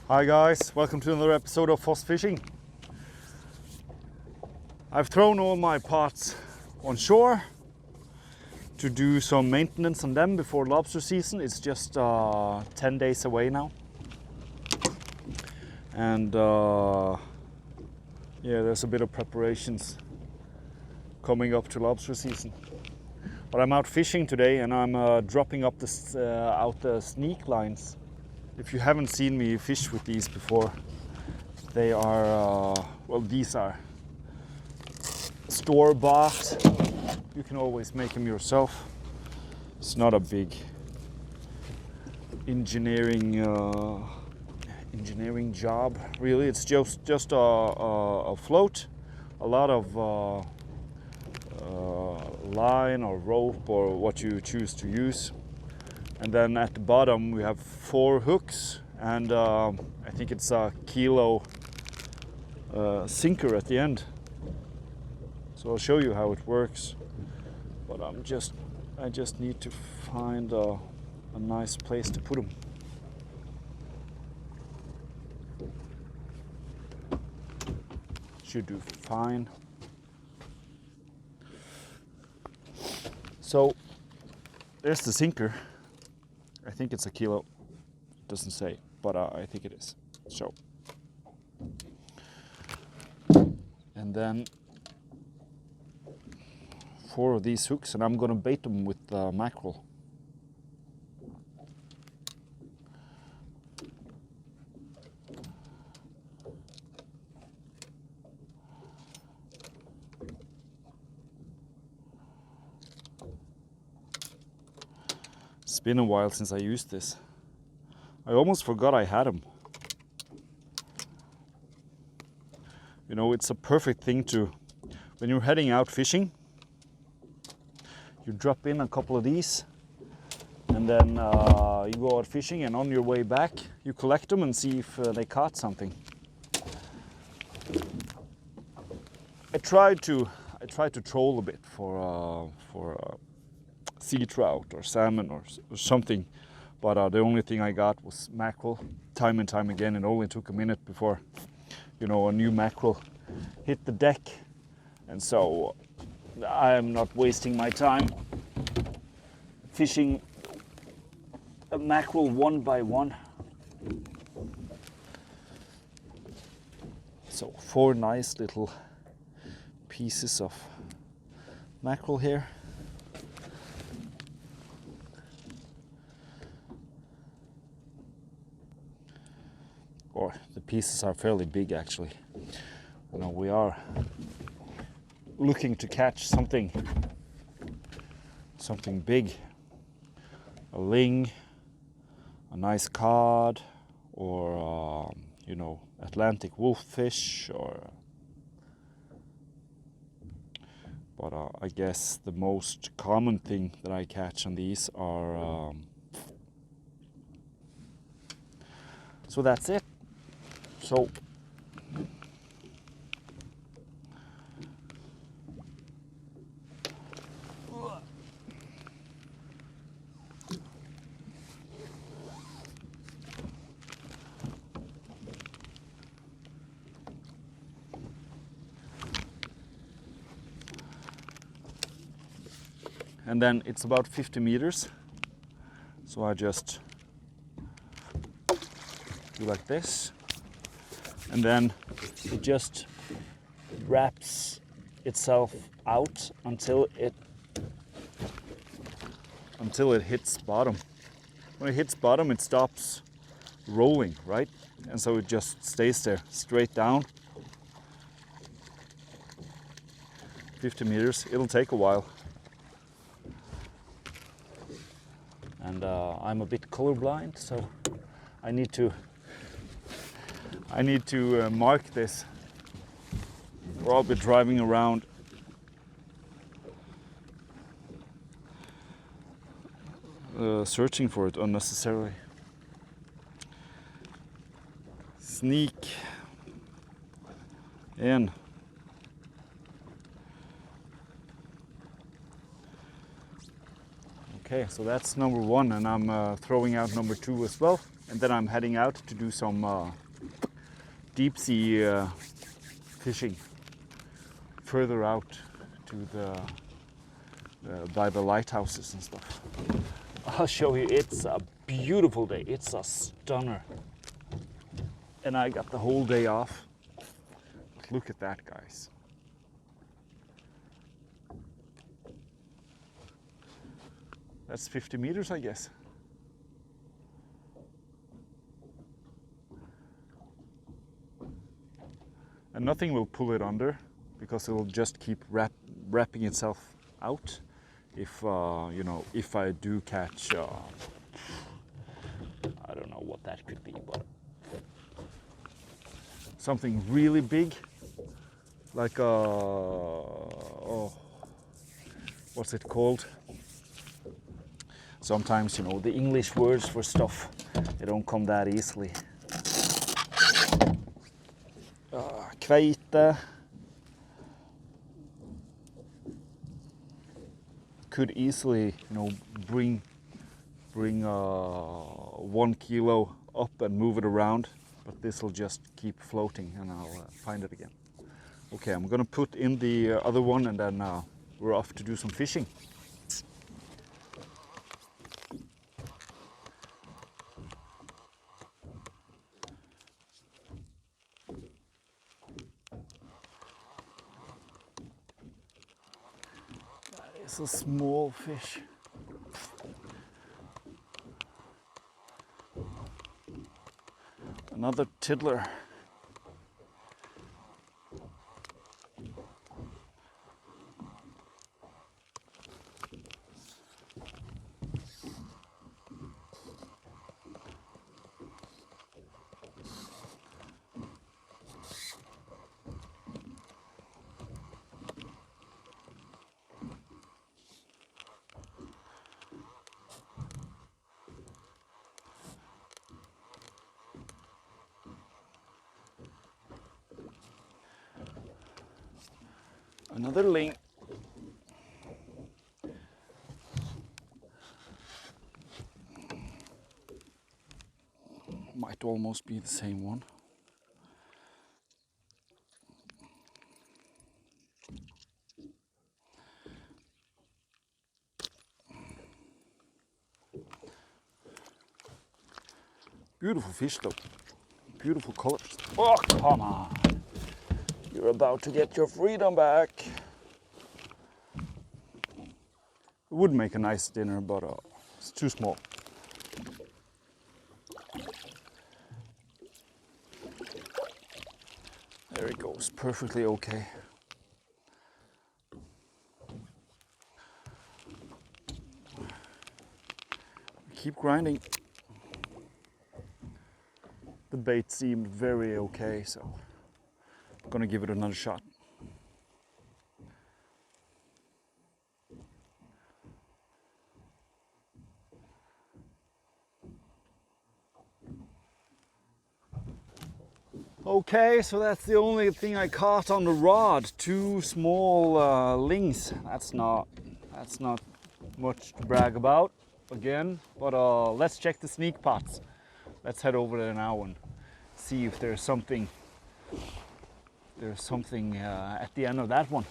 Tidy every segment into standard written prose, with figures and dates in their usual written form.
Hi guys, welcome to another episode of Foss Fishing. I've thrown all my pots on shore to do some maintenance on them before lobster season. It's just 10 days away now. And yeah, there's a bit of preparations coming up to lobster season. But I'm out fishing today and I'm dropping up the Sneaklines. If you haven't seen me fish with these before, they are, well, these are store-bought. You can always make them yourself. It's not a big engineering job, really. It's just a float, a lot of line or rope or what you choose to use. And then at the bottom we have 4 hooks and I think it's a kilo sinker at the end. So I'll show you how it works. But I just need to find a nice place to put them. Should do fine. So there's the sinker. I think it's a kilo. It doesn't say, but I think it is. So, and then 4 of these hooks, and I'm gonna bait them with mackerel. It's been a while since I used this. I almost forgot I had them. You know, it's a perfect thing to, when you're heading out fishing, you drop in a couple of these and then you go out fishing, and on your way back you collect them and see if they caught something. I tried to troll a bit for sea trout or salmon or something, but the only thing I got was mackerel time and time again. It only took a minute before, you know, a new mackerel hit the deck, and so I am not wasting my time fishing a mackerel one by one. So 4 nice little pieces of mackerel here. Or the pieces are fairly big actually. You know, we are looking to catch something big. A ling, a nice cod, or you know, Atlantic wolffish, or but I guess the most common thing that I catch on these are so that's it. So and then it's about 50 meters. So I just do like this, and then it just wraps itself out until it hits bottom. When it hits bottom, it stops rolling, right? And so it just stays there, straight down. 50 meters, it'll take a while. And I'm a bit colorblind, so I need to mark this, or I'll be driving around searching for it unnecessarily. Sneak in. Okay, so that's number 1, and I'm throwing out number 2 as well. and then I'm heading out to do some deep sea fishing further out to the by the lighthouses and stuff. I'll show you. It's a beautiful day. It's a stunner, and I got the whole day off. But look at that, guys. That's 50 meters, I guess. And nothing will pull it under because it will just keep wrapping itself out. If you know, if I do catch, I don't know what that could be, but something really big, like oh, what's it called? Sometimes, you know, the English words for stuff, they don't come that easily. Kveite. Could easily, you know, bring 1 kilo up and move it around, but this will just keep floating and I'll find it again. Okay, I'm gonna put in the other one and then we're off to do some fishing. It's a small fish. Another tiddler. Another ling. Might almost be the same one. Beautiful fish though. Beautiful colors. Oh, come on. You're about to get your freedom back. It would make a nice dinner, but it's too small. There it goes, perfectly okay. Keep grinding. The bait seemed very okay, so I'm gonna give it another shot. Okay, so that's the only thing I caught on the rod. 2 small lings. That's not much to brag about again, but let's check the sneak pots. Let's head over there now and see if there's something at the end of that one.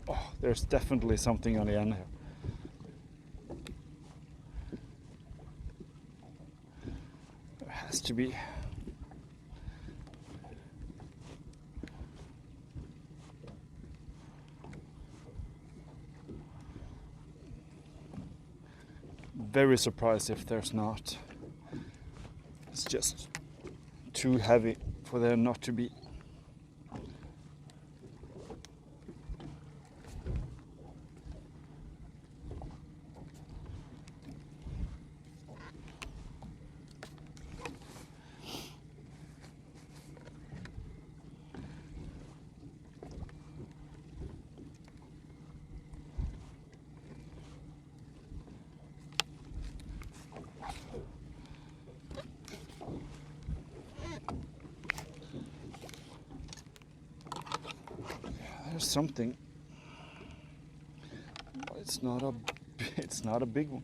Oh, there's definitely something on the end here. There has to be. Very surprised if there's not. It's just too heavy for there not to be. There's something, but it's not a big one.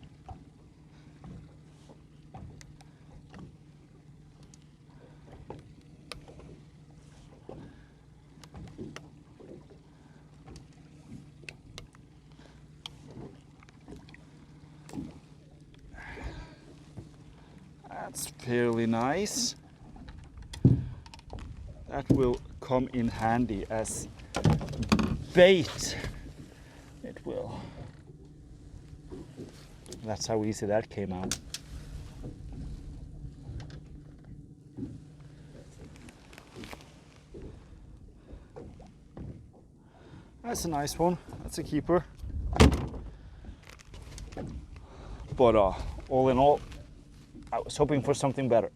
That's fairly nice. That will come in handy as bait. It will. That's how easy that came out. That's a nice one. That's a keeper. But all in all, I was hoping for something better.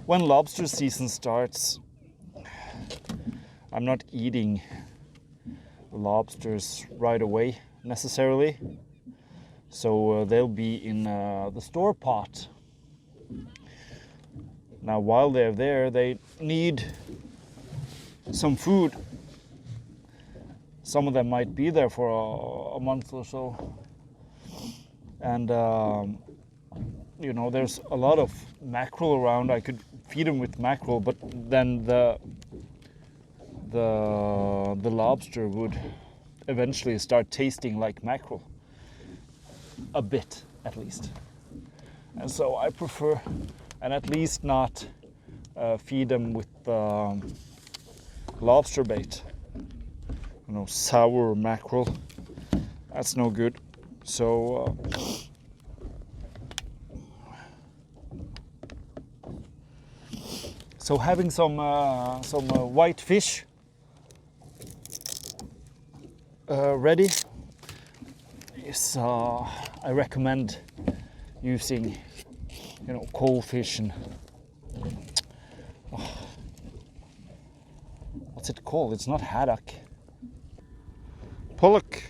When lobster season starts, I'm not eating lobsters right away necessarily. So they'll be in the store pot. Now while they're there, they need some food. Some of them might be there for a month or so. And you know, there's a lot of mackerel around. I could feed them with mackerel, but then the lobster would eventually start tasting like mackerel. A bit, at least. And so I prefer, and at least not feed them with lobster bait. You know, sour mackerel. That's no good. So so having some white fish ready is I recommend using, you know, cold fish and what's it called? It's not haddock. Pollock.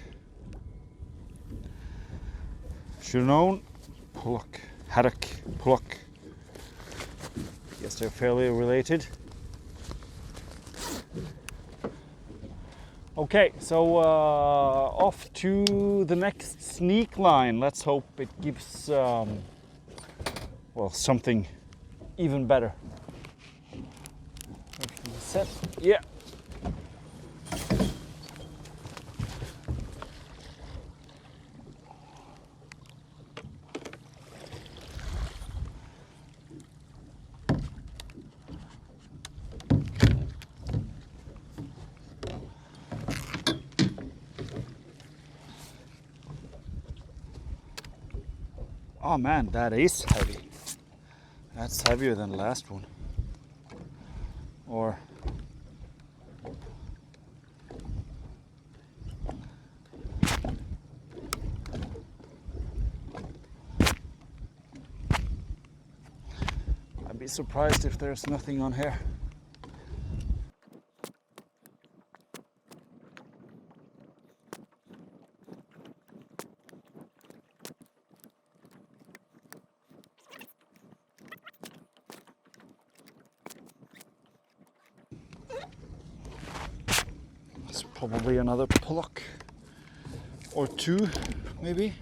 Should have known. Pollock. Haddock. Pollock. Yes, they're fairly related. Okay, so off to the next sneak line. Let's hope it gives well, something even better. Set. Yeah. Oh man, that is heavy. That's heavier than the last one. Or I'd be surprised if there's nothing on here. Probably another pollock or two, maybe.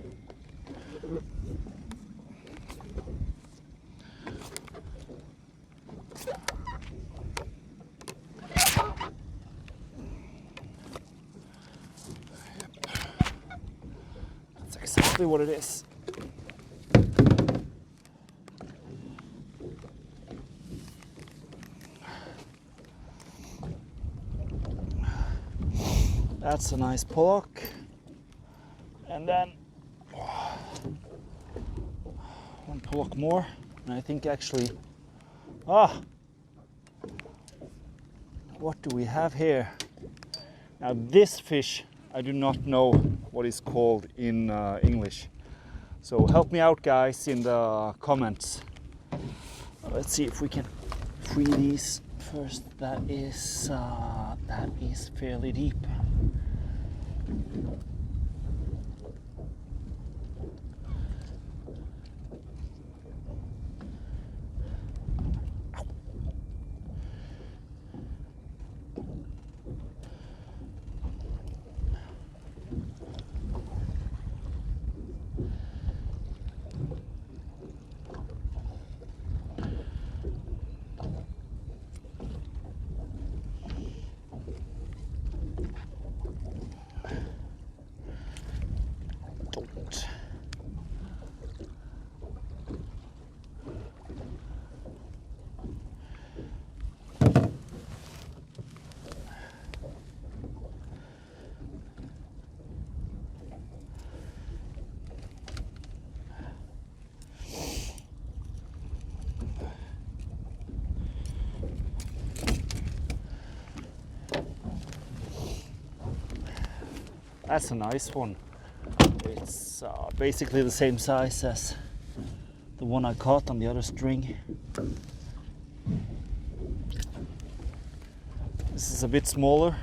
That's exactly what it is. That's a nice pollock. And then one pollock more. And I think actually, what do we have here? Now this fish, I do not know what it's called in English. So help me out, guys, in the comments. Let's see if we can free these first. That is fairly deep. That's a nice one. It's basically the same size as the one I caught on the other string. This is a bit smaller.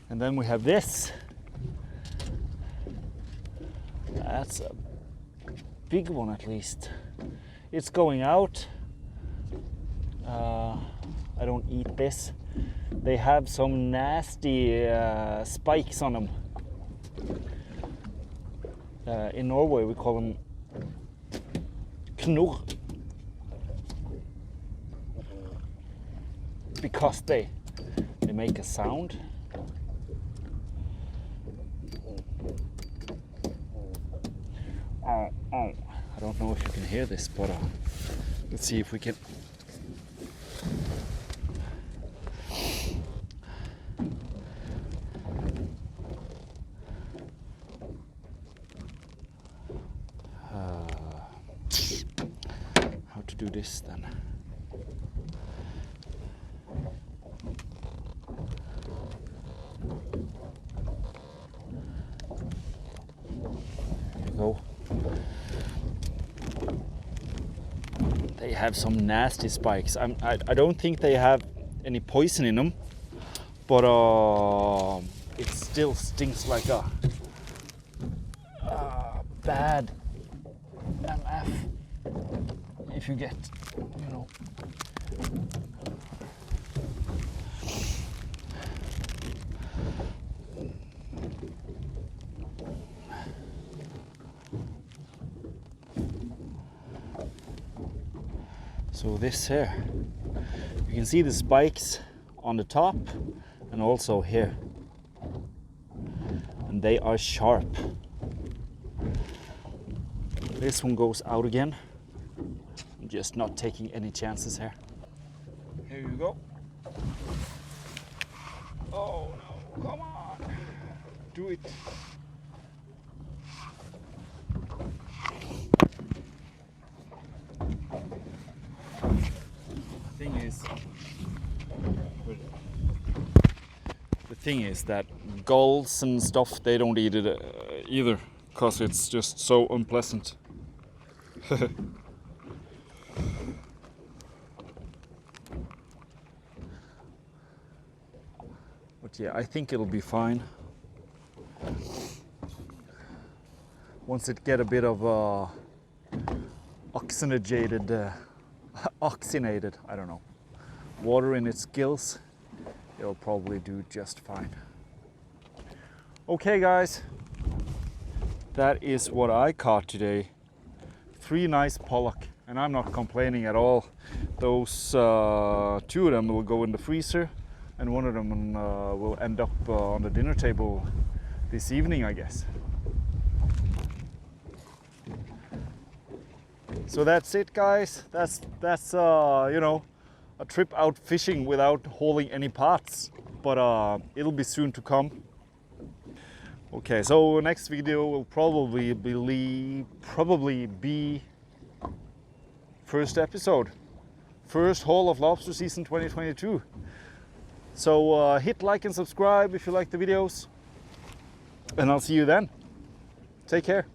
And then we have this. That's a big one at least. It's going out. I don't eat this. They have some nasty spikes on them. In Norway we call them knurr, because they make a sound. I don't know if you can hear this, but let's see if we can. How to do this then? There you go. They have some nasty spikes. I don't think they have any poison in them, but it still stinks like a bad MF. If you get, you know. So this here, you can see the spikes on the top and also here, and they are sharp. This one goes out again. I'm just not taking any chances here. Here you go. Oh no, come on, do it. The thing is that gulls and stuff, they don't eat it either, because it's just so unpleasant. But yeah, I think it'll be fine. Once it get a bit of oxygenated, I don't know, water in its gills, it'll probably do just fine. Okay guys, that is what I caught today. 3 nice pollock, and I'm not complaining at all. Those 2 of them will go in the freezer, and 1 of them will end up on the dinner table this evening, I guess. So that's it guys. That's you know, a trip out fishing without hauling any pots, but it'll be soon to come. Okay, so next video will probably be first episode, first haul of lobster season 2022. So hit like and subscribe if you like the videos, and I'll see you then. Take care.